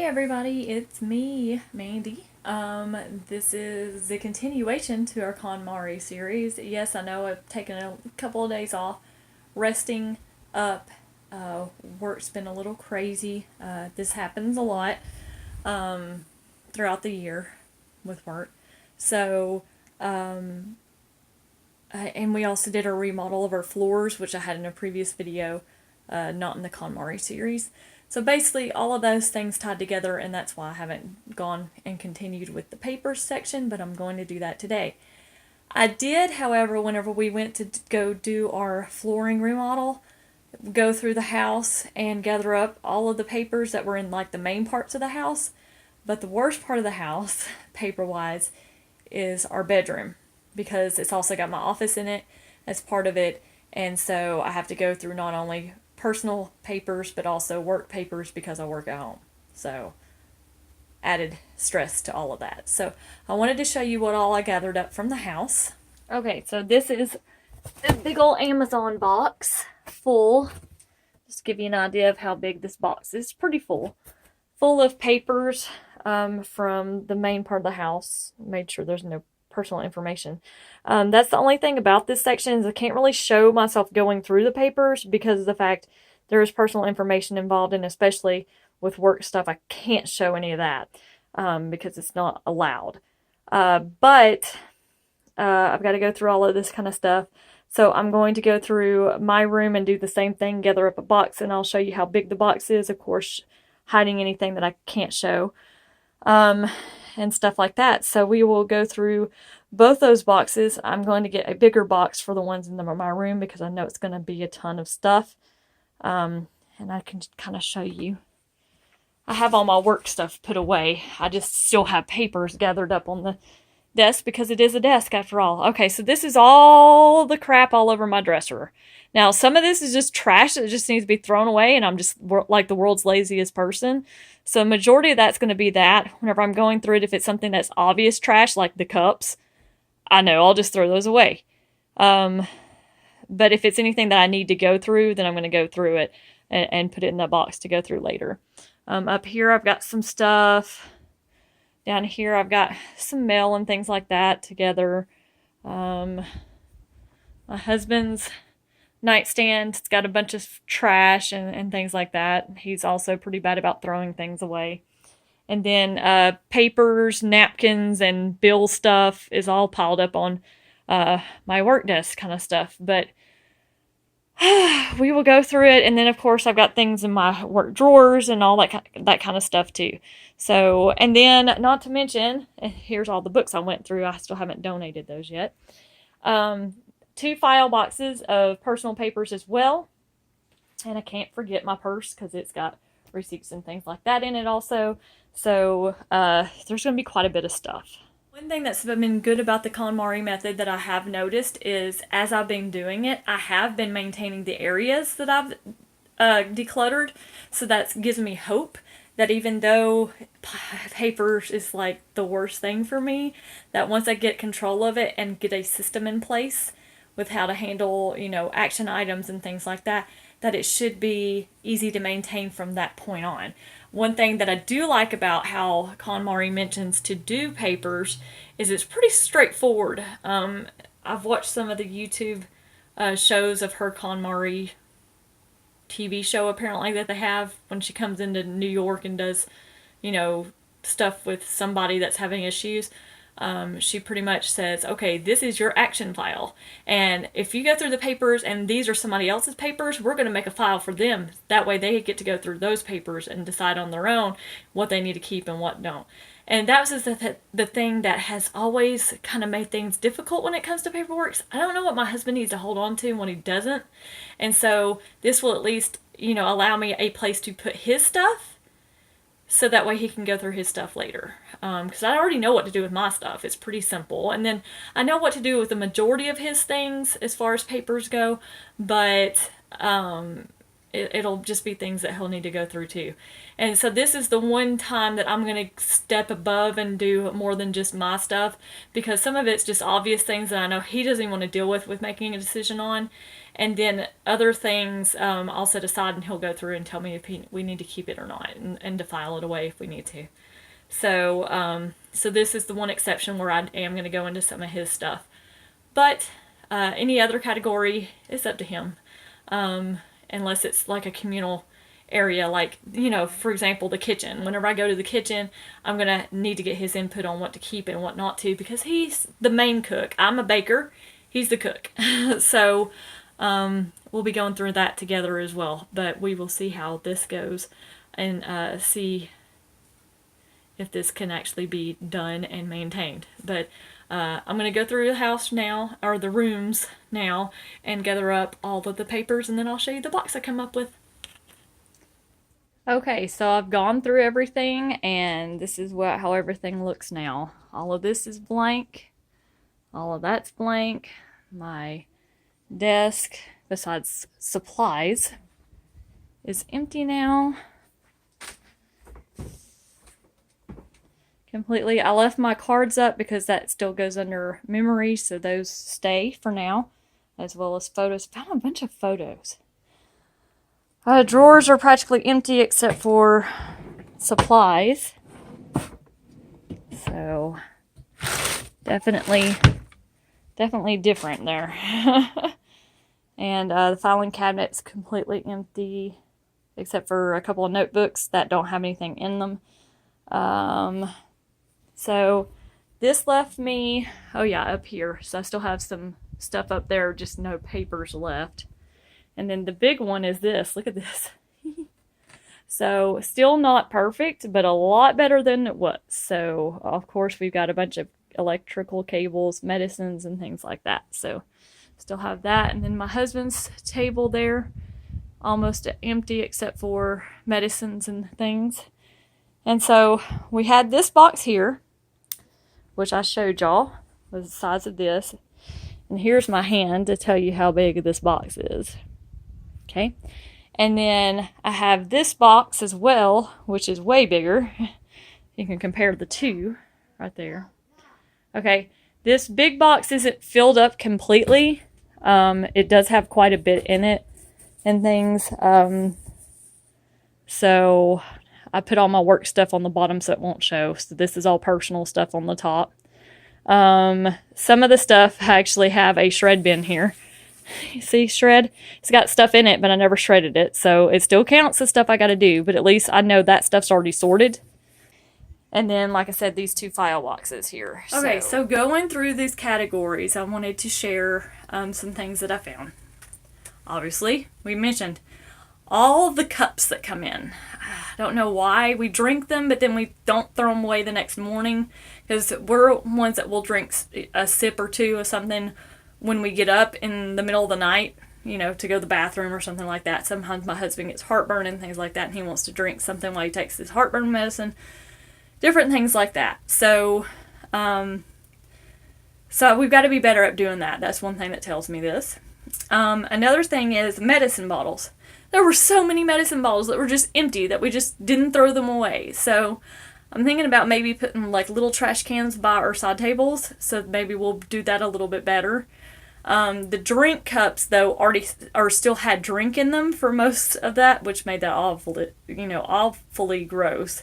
everybody, it's me, Mandy. This is the continuation to our KonMari series. Yes, I know I've taken a couple of days off, resting up. Work's been a little crazy. This happens a lot throughout the year with work. So, and we also did a remodel of our floors, which I had in a previous video, not in the KonMari series. So basically all of those things tied together, and that's why I haven't gone and continued with the papers section, but I'm going to do that today. I did, however, whenever we went to go do our flooring remodel, go through the house and gather up all of the papers that were in like the main parts of the house. But the worst part of the house, paper-wise, is our bedroom, because it's also got my office in it as part of it, and so I have to go through not only personal papers but also work papers because I work at home. So added stress to all of that. So I wanted to show you what all I gathered up from the house. Okay, so this is a big old Amazon box full. Just to give you an idea of how big this box is. It's pretty full of papers from the main part of the house. Made sure there's no personal information. That's the only thing about this section is I can't really show myself going through the papers because of the fact there is personal information involved, and especially with work stuff, I can't show any of that because it's not allowed. But I've got to go through all of this kind of stuff. So I'm going to go through my room and do the same thing, gather up a box, and I'll show you how big the box is, of course, hiding anything that I can't show. And stuff like that. So we will go through both those boxes. I'm going to get a bigger box for the ones in my room because I know it's going to be a ton of stuff. And I can kind of show you. I have all my work stuff put away. I just still have papers gathered up on the desk because it is a desk after all. Okay, so this is all the crap all over my dresser. Now, some of this is just trash that just needs to be thrown away, and I'm just like the world's laziest person. So majority of that's going to be that. Whenever I'm going through it, if it's something that's obvious trash, like the cups, I know I'll just throw those away. But if it's anything that I need to go through, then I'm going to go through it and put it in that box to go through later. Up here, I've got some stuff. Down here, I've got some mail and things like that together. My husband's nightstand, it's got a bunch of trash and things like that. He's also pretty bad about throwing things away. And then papers, napkins, and bill stuff is all piled up on my work desk kind of stuff. But we will go through it, and then of course I've got things in my work drawers and all that kind of stuff too. So, and then not to mention, here's all the books I went through. I still haven't donated those yet. 2 file boxes of personal papers as well, and I can't forget my purse because it's got receipts and things like that in it also. So there's going to be quite a bit of stuff. One thing that's been good about the KonMari method that I have noticed is as I've been doing it, I have been maintaining the areas that I've decluttered. So that gives me hope that even though papers is like the worst thing for me, that once I get control of it and get a system in place with how to handle, action items and things like that, that it should be easy to maintain from that point on. One thing that I do like about how KonMari mentions to do papers is it's pretty straightforward. I've watched some of the YouTube shows of her KonMari TV show apparently that they have when she comes into New York and does, stuff with somebody that's having issues. She pretty much says, okay, this is your action file. And if you go through the papers and these are somebody else's papers, we're going to make a file for them. That way they get to go through those papers and decide on their own what they need to keep and what don't. And that was the thing that has always kind of made things difficult when it comes to paperwork. I don't know what my husband needs to hold on to and what he doesn't. And so this will at least, allow me a place to put his stuff, so that way he can go through his stuff later. Because I already know what to do with my stuff. It's pretty simple. And then I know what to do with the majority of his things as far as papers go. But it'll just be things that he'll need to go through too. And so this is the one time that I'm going to step above and do more than just my stuff, because some of it's just obvious things that I know he doesn't even want to deal with making a decision on. And then other things I'll set aside and he'll go through and tell me if we need to keep it or not, and to file it away if we need to. So, so this is the one exception where I am going to go into some of his stuff. But any other category, it's up to him. Unless it's like a communal area, like, you know, for example, the kitchen. Whenever I go to the kitchen, I'm going to need to get his input on what to keep and what not to, because he's the main cook. I'm a baker. He's the cook. So we'll be going through that together as well. But we will see how this goes and see if this can actually be done and maintained. But I'm going to go through the house now, or the rooms now, and gather up all of the papers, and then I'll show you the box I come up with. Okay, so I've gone through everything, and this is how everything looks now. All of this is blank. All of that's blank. My desk, besides supplies, is empty now. Completely. I left my cards up because that still goes under memory, so those stay for now, as well as photos. Found a bunch of photos. Drawers are practically empty except for supplies. So definitely different there. And the filing cabinet's completely empty, except for a couple of notebooks that don't have anything in them. So this left me, oh yeah, up here. So I still have some stuff up there, just no papers left. And then the big one is this. Look at this. So still not perfect, but a lot better than it was. So of course we've got a bunch of electrical cables, medicines, and things like that. So still have that. And then my husband's table there, almost empty except for medicines and things. And so we had this box here, which I showed y'all, was the size of this. And here's my hand to tell you how big this box is. Okay. And then I have this box as well, which is way bigger. You can compare the two right there. Okay. This big box isn't filled up completely. It does have quite a bit in it and things. So I put all my work stuff on the bottom so it won't show. So this is all personal stuff on the top. Some of the stuff I actually have a shred bin here. You see, shred? It's got stuff in it, but I never shredded it. So it still counts as stuff I got to do, but at least I know that stuff's already sorted. And then, like I said, these two file boxes here. Okay, so going through these categories, I wanted to share some things that I found. Obviously, we mentioned all the cups that come in. I don't know why we drink them, but then we don't throw them away the next morning, because we're ones that will drink a sip or two of something when we get up in the middle of the night, you know, to go to the bathroom or something like that. Sometimes my husband gets heartburn and things like that, and he wants to drink something while he takes his heartburn medicine. Different things like that. So we've got to be better at doing that. That's one thing that tells me this. Another thing is medicine bottles. There were so many medicine bottles that were just empty that we just didn't throw them away. So I'm thinking about maybe putting like little trash cans by our side tables. So maybe we'll do that a little bit better. The drink cups, though, still had drink in them for most of that, which made that awfully gross.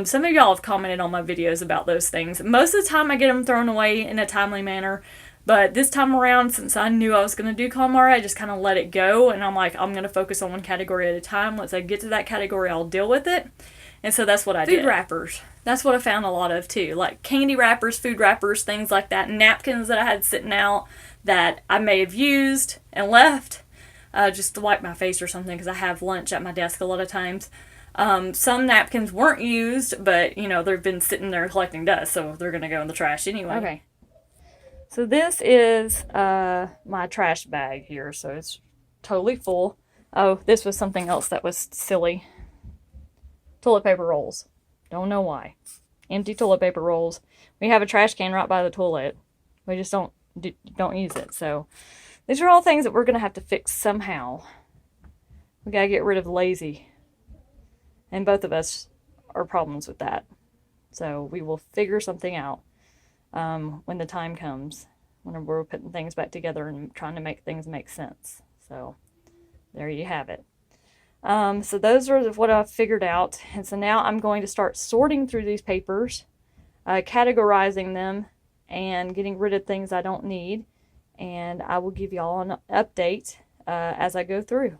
Some of y'all have commented on my videos about those things. Most of the time I get them thrown away in a timely manner, but this time around, since I knew I was going to do KonMari, I just kind of let it go, and I'm like, I'm going to focus on one category at a time. Once I get to that category, I'll deal with it. And so that's what I did. Food wrappers. That's what I found a lot of, too. Like candy wrappers, food wrappers, things like that. Napkins that I had sitting out that I may have used and left just to wipe my face or something, because I have lunch at my desk a lot of times. Some napkins weren't used, but, you know, they've been sitting there collecting dust, so they're going to go in the trash anyway. Okay. So this is my trash bag here, so it's totally full. Oh, this was something else that was silly. Toilet paper rolls. Don't know why. Empty toilet paper rolls. We have a trash can right by the toilet. We just don't use it. So these are all things that we're going to have to fix somehow. We got to get rid of lazy. And both of us are problems with that. So we will figure something out when the time comes, when we're putting things back together and trying to make things make sense. So there you have it. So those are what I've figured out. And so now I'm going to start sorting through these papers, categorizing them, and getting rid of things I don't need. And I will give y'all an update as I go through.